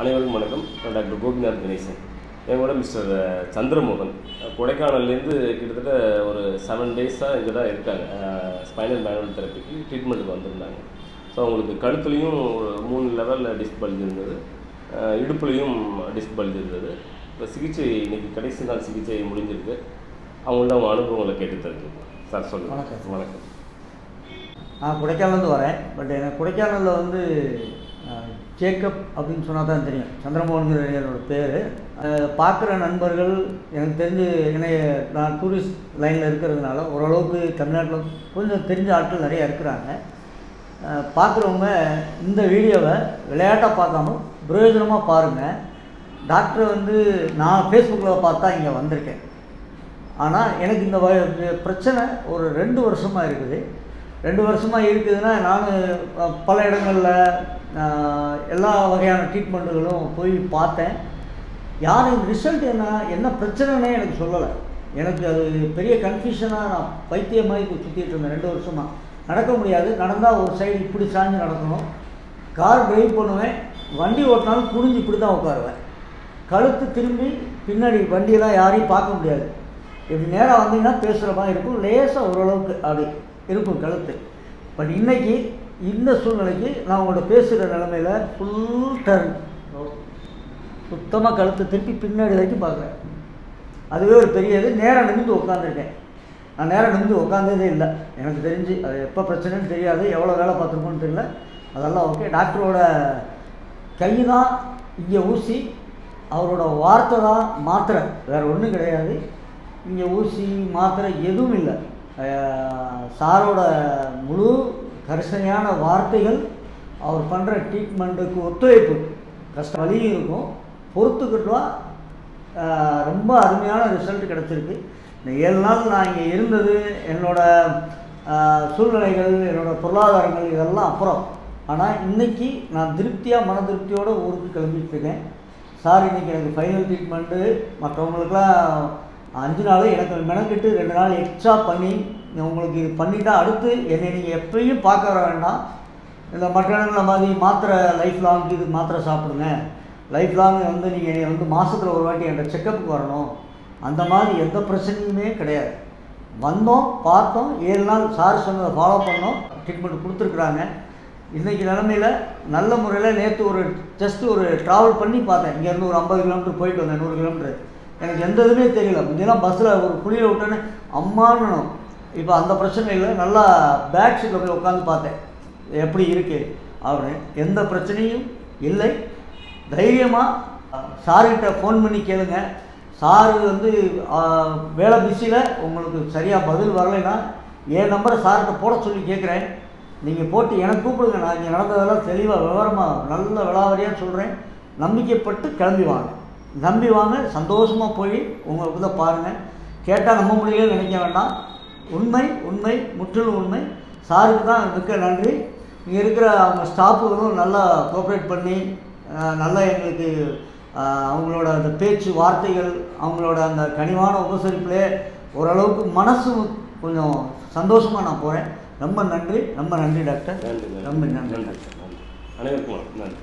அனைவருக்கும் வணக்கம். நான் டாக்டர் கோபிநாத் கணேசன். எங்களோட மிஸ்டர் சந்திரமோகன் கொடைக்கானல்லேருந்து கிட்டத்தட்ட ஒரு 7 டேஸாக இங்கே தான் இருக்காங்க. ஸ்பைனல் மேனுவல் தெரப்பிக்கு ட்ரீட்மெண்ட்டுக்கு வந்திருந்தாங்க. ஸோ அவங்களுக்கு கழுத்துலேயும் 3 லெவலில் டிஸ்க் பல்ஜ் இருந்தது, இடுப்புலையும் டிஸ்க் பல்ஜ் இருந்தது. இப்போ சிகிச்சை இன்றைக்கி கடைசி நாள் சிகிச்சை முடிஞ்சிருக்கு. அவங்கள்ட்ட அவங்க அனுபவங்களை கேட்டு தெரிஞ்சுக்கலாம். சார் சொல்லுங்கள். வணக்கம். வணக்கம். நான் கொடைக்கானல்லேருந்து வரேன். பட் எனக்கு கொடைக்கானலில் வந்து ஜேக்கப் அப்படின்னு சொன்னால் தான் தெரியும். சந்திரமோகன்கிற என்னோடய பேர். பார்க்குற நண்பர்கள் எனக்கு தெரிஞ்சு நான் டூரிஸ்ட் லைனில் இருக்கிறதுனால ஓரளவுக்கு தமிழ்நாட்டில் கொஞ்சம் தெரிஞ்ச ஆட்கள் நிறையா இருக்கிறாங்க. பார்க்குறவங்க இந்த வீடியோவை விளையாட்டாக பார்க்காம பிரயோஜனமாக பாருங்கள். டாக்டரை வந்து நான் ஃபேஸ்புக்கில் பார்த்தா இங்கே வந்திருக்கேன். ஆனால் எனக்கு இந்த பிரச்சனை ஒரு 2 வருஷமாக இருக்குது. 2 வருஷமாக இருக்குதுன்னா நான் பல இடங்களில் எல்லா வகையான ட்ரீட்மெண்ட்டுகளும் போய் பார்த்தேன். யாரும் ரிசல்ட் என்ன பிரச்சனைனே எனக்கு சொல்லலை. எனக்கு அது பெரிய கன்ஃபியூஷனாக நான் பைத்தியம் மாதிரி சுற்றிட்டு இருந்தேன். 2 வருஷமாக நடக்க முடியாது. நடந்தால் ஒரு சைடு இப்படி சாஞ்சு நடக்கணும். கார் டிரைவ் பண்ணுவேன், வண்டி ஓட்டினாலும் குனிஞ்சு இப்படி தான் உட்காருவேன். கழுத்து திரும்பி பின்னாடி வண்டியெல்லாம் யாரையும் பார்க்க முடியாது. இப்படி நேராக வந்தீங்கன்னா பேசுகிற மாதிரி இருக்கும். லேசாக ஓரளவுக்கு அப்படி இருக்கும் கழுத்து. பட் இன்றைக்கி இந்த சூழ்நிலைக்கு நான் உங்கள்கிட்ட பேசுகிற நிலமையில் ஃபுல் டர்ன், சுத்தமாக கழுத்து திருப்பி பின்னாடி வரைக்கும் பார்க்குறேன். அதுவே ஒரு பெரியது. நேராக நிமிந்து உட்காந்துருக்கேன். நான் நேராக நிமிந்து உட்காந்ததே இல்லை. எனக்கு தெரிஞ்சு அது எப்போ பிரச்சனைன்னு தெரியாது, எவ்வளோ வேலை பார்த்துருக்கோன்னு தெரியல. அதெல்லாம் ஓகே. டாக்டரோட கை தான் இங்கே ஊசி, அவரோட வார்த்தை தான் மாத்திரை, வேறு ஒன்றும் கிடையாது. இங்கே ஊசி மாத்திரை எதுவும் இல்லை. சாரோட முழு கரிசனையான வார்த்தைகள், அவர் பண்ணுற ட்ரீட்மெண்ட்டுக்கு ஒத்துழைப்பு, கஷ்டம் வழியும் இருக்கும், பொறுத்துக்கிட்டா ரொம்ப அருமையான ரிசல்ட் கிடச்சிருக்கு. இந்த 7 நாள் நான் இங்கே இருந்தது என்னோடய சூழ்நிலைகள், என்னோடய பொருளாதாரங்கள் இதெல்லாம் அப்புறம். ஆனால் இன்றைக்கி நான் திருப்தியாக மன திருப்தியோடு ஊருக்கு கிளம்பிட்டுருக்கேன். சார் இன்றைக்கி எனக்கு ஃபைனல் ட்ரீட்மெண்ட்டு மற்றவங்களுக்கெல்லாம் 5 நாள், எனக்கு மெனக்கிட்டு 2 நாள் எக்ஸ்ட்ரா பண்ணி உங்களுக்கு இது பண்ணிட்டா அடுத்து என்னை நீங்கள் எப்பயும் பார்க்க வர வேண்டாம். இந்த மற்ற இடங்களில் மாதிரி மாத்திரை லைஃப் லாங் இது மாத்திரை சாப்பிடுங்க, லைஃப் லாங் வந்து நீங்கள் என்னை வந்து மாதத்தில் ஒரு வாட்டி என்கிட்ட செக்கப்புக்கு வரணும், அந்த மாதிரி எந்த பிரச்சனையுமே கிடையாது. வந்தோம், பார்த்தோம், 7 நாள் சார் சொன்னதை ஃபாலோ பண்ணோம், ட்ரீட்மெண்ட் கொடுத்துருக்குறாங்க. இன்றைக்கி நிலமையில் நல்ல முறையில் நேற்று ஒரு ட்ராவல் பண்ணி பார்த்தேன். இங்கேருந்து ஒரு 50 கிலோமீட்டர் போயிட்டு வந்தேன், 100 கிலோமீட்டர். எனக்கு எந்த இதுவுமே தெரியல. முன்னெல்லாம் பஸ்ஸில் ஒரு குளிரை விட்டோன்னே அம்மான்னு. இப்போ அந்த பிரச்சனை இல்லை. நல்லா பேக் சீட்டில் போய் உட்காந்து பார்த்தேன் எப்படி இருக்குது அப்படின்னு. எந்த பிரச்சனையும் இல்லை. தைரியமாக சார்கிட்ட ஃபோன் பண்ணி கேளுங்க. சாரு வந்து வேலை பிஸியில் உங்களுக்கு சரியாக பதில் வரலைன்னா என் நம்பரை சார்கிட்ட போட சொல்லி கேட்குறேன். நீங்கள் போட்டு எனக்கு கூப்பிடுங்க. நான் இங்கே நடந்ததெல்லாம் தெளிவாக விவரமாக நல்ல விளாவரியாக சொல்கிறேன். நம்பிக்கைப்பட்டு கிளம்பி வாங்க. நம்பி வாங்க, சந்தோஷமாக போய் உங்களுக்கு தான் பாருங்கள். கேட்டால் நம்ப முடியல நினைக்க வேண்டாம். உண்மை உண்மை முற்றிலும் உண்மை. சாருக்கு தான் மிக்க நன்றி. இங்கே இருக்கிற அவங்க ஸ்டாஃபுகளும் நல்லா கோஆப்ரேட் பண்ணி நல்லா எங்களுக்கு அவங்களோட அந்த பேச்சு வார்த்தைகள், அவங்களோட அந்த கனிவான உபசரிப்பிலே ஓரளவுக்கு மனசு கொஞ்சம் சந்தோஷமாக நான் போகிறேன். ரொம்ப நன்றி, ரொம்ப நன்றி டாக்டர். நன்றி. ரொம்ப நன்றி. அனைவருக்கும் நன்றி.